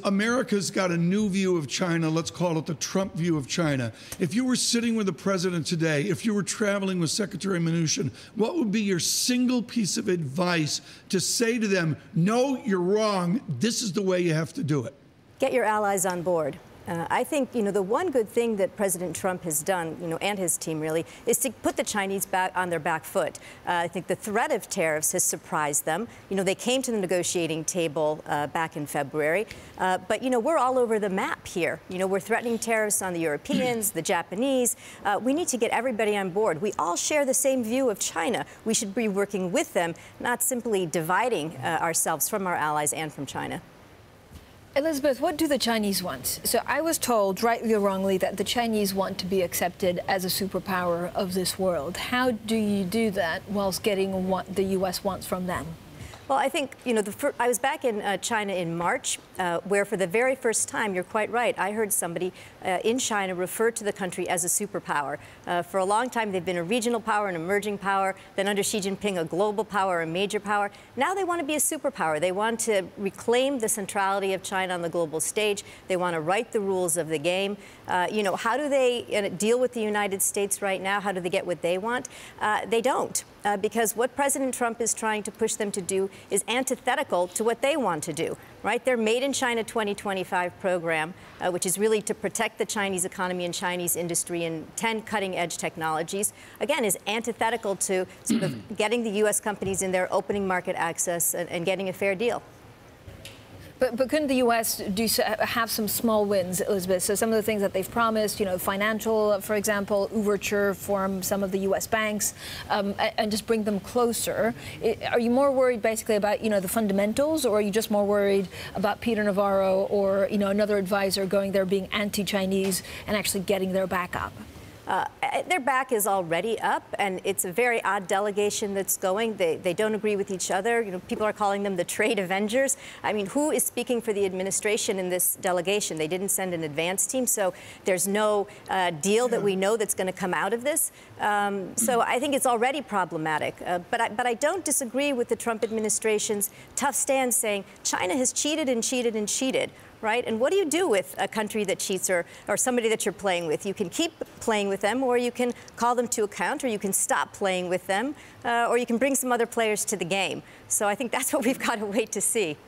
America's got a new view of China. Let's call it the Trump view of China. If you were sitting with the president today, if you were traveling with Secretary Mnuchin, what would be your single piece of advice to say to them, no, you're wrong, this is the way you have to do it? Get your allies on board. I think, the one good thing that President Trump has done, and his team really, is to put the Chinese back on their back foot. I think the threat of tariffs has surprised them. They came to the negotiating table back in February. But, we're all over the map here. We're threatening tariffs on the Europeans, the Japanese. We need to get everybody on board. We all share the same view of China. We should be working with them, not simply dividing ourselves from our allies and from China. Elizabeth, what do the Chinese want? So I was told, rightly or wrongly, that the Chinese want to be accepted as a superpower of this world. How do you do that whilst getting what the U.S. wants from them? Well, I think, I was back in China in March, where for the very first time, you're quite right, I heard somebody in China refer to the country as a superpower. For a long time, they've been a regional power, an emerging power, then under Xi Jinping, a global power, a major power. Now they want to be a superpower. They want to reclaim the centrality of China on the global stage. They want to write the rules of the game. How do they deal with the United States right now? How do they get what they want? They don't. Because what President Trump is trying to push them to do is antithetical to what they want to do, right? Their Made in China 2025 program, which is really to protect the Chinese economy and Chinese industry in 10 cutting-edge technologies, again, is antithetical to sort of getting the U.S. companies in there, opening market access, and getting a fair deal. But couldn't the U.S. have some small wins, Elizabeth? So some of the things that they've promised, financial, for example, overture from some of the U.S. banks, and just bring them closer. Are you more worried basically about, the fundamentals, or are you just more worried about Peter Navarro or, another advisor going there being anti-Chinese and actually getting their back up? Their back is already up, and it's a very odd delegation that's going. They don't agree with each other. People are calling them the trade Avengers. I mean, who is speaking for the administration in this delegation? They didn't send an advance team, so there's no deal that we know that's going to come out of this. So I think it's already problematic. But I don't disagree with the Trump administration's tough stance saying China has cheated and cheated and cheated. Right? And what do you do with a country that cheats or somebody that you're playing with? You can keep playing with them, or you can call them to account, or you can stop playing with them, or you can bring some other players to the game. So I think that's what we've got to wait to see.